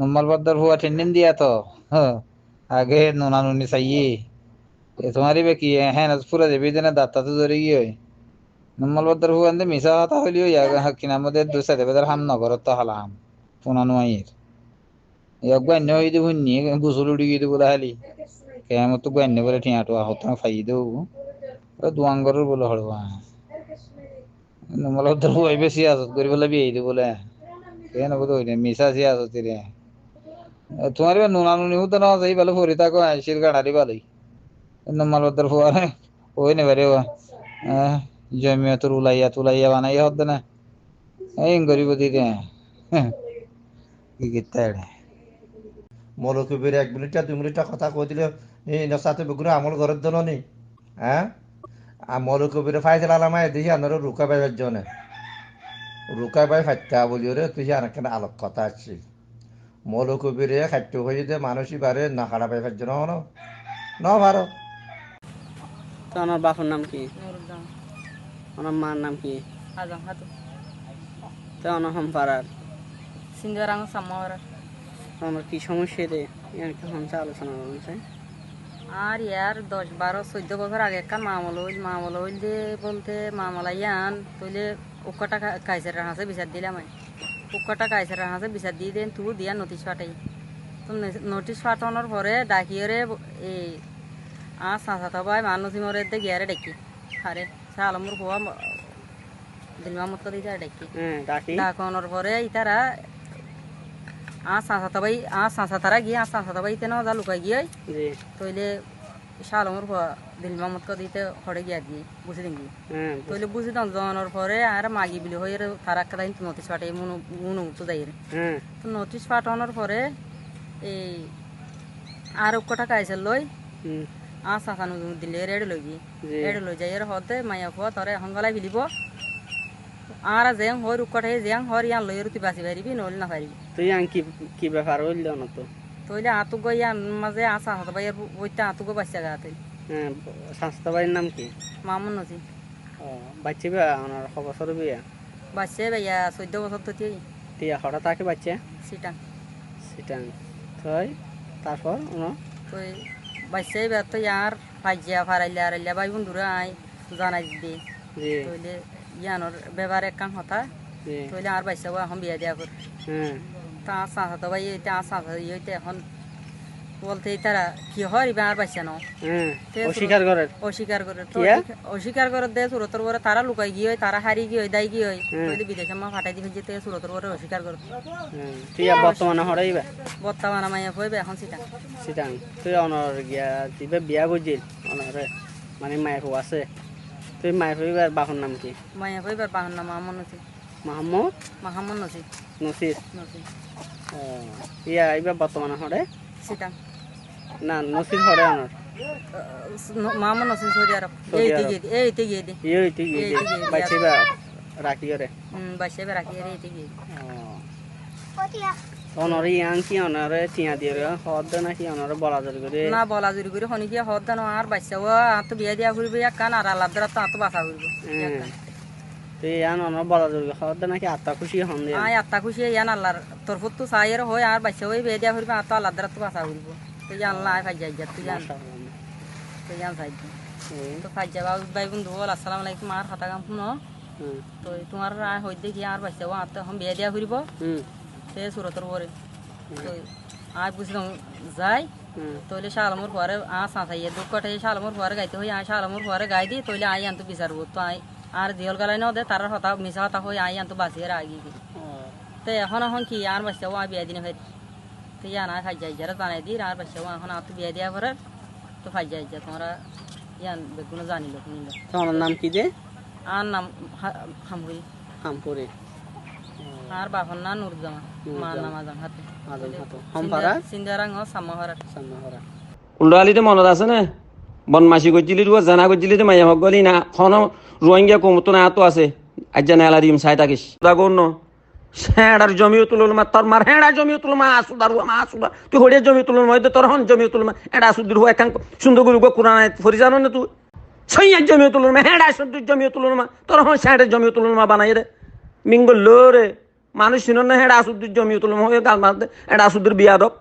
নম্বর বদ্দর হুয়া টেন্ডিন দিয়া তো আগে নুনা নুনি চাইয়ে তোমারই বে কি হ্যাঁ পুরা দেবী দিনে দাঁতটা তো ধরে গিয়ে নম্বর বদ্দর হুয়া আনতে মিশা কথা হইলিও কিনা আমাদের দুসা দেবে তার হাম নগর তো হালাম পুনানো আইয়ের এক গান্য হয়ে দিব নিয়ে গুসল উড়ি গিয়ে দেবো তাহলে কেমন তো গান্য বলে ঠিয়াটো আহত খাই দেবো দুয়াঙ্গরের বলে হড়বা নম্বর বদ্দর হুয়াই বেশি আসত করি বলে বিয়ে দিব বলে কেন বোধ হইলে মিশা সি আসত রে তোমার এবার নুনা নুনি হতো না সেই ভালো ফরি থাকো আইসির গাড়ারি ভালোই নম্বর বদ্দর হুয়া ওই নেবে রে জমিয়া তোর উলাইয়া তুলাইয়া বানাইয়া হতো না এই গরিব দিকে কি কিত্তা মৌলকবির 1 মিনিট 2 মিনিট কথা কই দিলে এই নসাতে বেগুনে আমল ঘরের জন্য নি হ্যাঁ আর মৌলকবির ফাইজল আলামায় দেখি আনারও রুকা পাইবার জন্য রুকা পাই ফাইতা বলিও রে তুই আর কেন আলোক কথা আসছি মৌলকবিরে খাদ্য হয়ে যে মানুষই বারে না খাড়া পাইবার জন্য ন ভারো তো আমার বাপের নাম কি? নুরুজ্জামান আমার মার নাম কি? আজম খাতুন তো আমার পাড়ার সিন্ধুরাং সামাওয়ার আমার কি সমস্যা রে একটু হামসা আলোচনা করছে। আর ইয়ার 10 12 14 বছর আগে একটা মামলা হইল যে বলতে মামলা ইয়ান তইলে উক্কটা কাইসের হাসে বিচার দিলাম উক্কটা কাইসের হাসে বিচার দিয়ে দেন তু দিয়া নোটিশ পাঠাই তো নোটিশ পাঠানোর পরে ডাকিয়ে এই সাঁচা ভাই মানুষ মরে দে গিয়ারে ডাকি আরে সালমুর হওয়া দিলমামত দিয়ে ডাকি ডাকানোর পরে ইতারা সাঁচাতারা গিয়ে সাঁচাতা ভাই তেন যা লুকাই গিয়ে তইলে শালমর দিল মামত দিতে হরে গিয়া দিয়ে বুঝে দিন তইলে বুঝে দাম জানানোর পরে আর মাগি বিলি হয়ে তারা একটা নোটিশ পাঠাই মনো তো যাই তো নোটিশ পাঠানোর পরে এই আর কটা কাইছে লই সাঁচানো দিলে রেডি লই গিয়ে রেডি লই যাই হতে মাইয়া ফুয়া তরে এখন গলাই ফেলিব আর যেং হর উকটাই যেং হর ইয়ান লই তুই বাঁচি পারিবি নহলে না পারিবি তুই আন কি ব্যাপার হইল না তো তইলে আতু গই ইয়ান মাঝে আসা হত ভাই বইটা আতু গো বাচ্চা গাতে হ্যাঁ স্বাস্থ্য বাড়ির নাম কি? মামুন নজি ও বাচ্চা বিয়া আমার খবর বিয়া বাচ্চা ভাইয়া 14 বছর তো টিয়া হঠাৎ তাকে বাচ্চা সিটা সিটাং তুই তারপর তুই বাচ্চা ভাই তো ইয়ার ফাইজিয়া ফারাইলা আরাইলা ভাই বন্ধুরা আই জানাই দি তইলে ইয়ানোর ব্যবহার এক কাম হতা তইলে আর বাচ্চা এখন বিয়া দিয়া কর তা সাঁচা তো ভাই এটা সাঁচা ইয়েতে এখন বলতে তারা কি হয় আর বাচ্চা নাও অস্বীকার করে দে সুরতর পরে তারা লুকাই গিয়ে তারা হারি গিয়ে দায় গিয়ে বিদেশে মা ফাটাই দিয়ে যেতে সুরতর পরে অস্বীকার করে বর্তমানে মাইয়া হইবে এখন সিটাং তুই অনর গিয়া দিবে বিয়া বুঝিল অনরে মানে মায়ের হো আছে তুই মায়ের হইবার বাহন নাম কি? মাইয়া হইবার বাহন নাম মাহমুদ নসির ইয়া এইবার বর্তমানে হরে সিটাং না নসির হরে অনর মামুন নসির সৌদি আরব এইতে গিয়ে দি বাইছেবা রাখি রে বাইছেবা রাখি রে এইতে গিয়ে অনর ইয়াং কি অনরে টিয়া দিয়ে হদ না কি অনরে বলাজুরি করে না বলাজুরি করে হনি কি হদ না আর বাইছাও আত বিয়া দিয়া করিবে এক কান আর আলাদা তো আত বাসা করিব তুই ইয়ান অনর বলাজুরি হদ নাকি আত্মা খুশি হন দে আত্মা খুশি ইয়ান আল্লাহর তরফত তো সাইয়ের হয় আর বাইছাও বিয়া দিয়া করিবে আত আলাদা তো বাসা করিব তুই আল্লাহ আই ফাইজা তুই জান ফাইজ তো ফাইজা ভাই বন্ধু বল আসসালামু আলাইকুম আর হাতা কাম শুনো তো তোমার হই দেখি আর বাইছাও আত এখন বিয়া দিয়া করিব সে সুরতর পরে তো আর বুঝলাম যাই তইলে শালমুর পরে সাঁচাইয়ে দুঃখটাই শালমুর পরে গাইতে হই শালমুর পরে গাই দি তইলে আই আনতো বিচারবো তো আর দিয়ল গালাই ন দে তার হতা মিশা হতা হই আই আনতো বাঁচিয়ে আগি তো এখন কি আর বাচ্চাও বিয়া দিনে ভাই তো ইয়া না খাই যাই যারা জানাই দি আর বাচ্চাও এখন আর তো বিয়া দিয়া পরে তো খাই যাই যা তোমরা ইয়ান বেগুনো জানিল তোমার নাম কি যে? আর নাম হামপুরি আর বাপর না নুরুজ্জামান মার নাম আজম হাতে সিন্দারাং সামাহরা উল্ডালিতে মনত আছে না বনমাসি করছিলি রুয়া জানা করছিলি তো মাইয়া হক গলি না খন রোহিঙ্গা কমতো না তো আছে আজ জানা এলা দিম চাই থাকিস দাগন হেঁড়ার জমিও তুলল মা তোর মার হেঁড়া জমিও তুল মা আসুদা রুয়া মা আসুদা তুই হরিয়া জমি তুলল মা তোর হন জমিও তুল মা এটা আসুদির হুয়া একান সুন্দর গুরু কোরআন ফরি জানো না তুই সইয়ার জমিও তুলল মা হেঁড়া সুন্দর জমিও তুলল মা তোর হন স্যাঁড়ের জমিও তুলল মা বানাই রে মিঙ্গল রে মানুষ চিনন না এটা আসুদ্দির জমি তুলম হয়ে গাল মারতে এটা আসুদ্দির বিয়া দব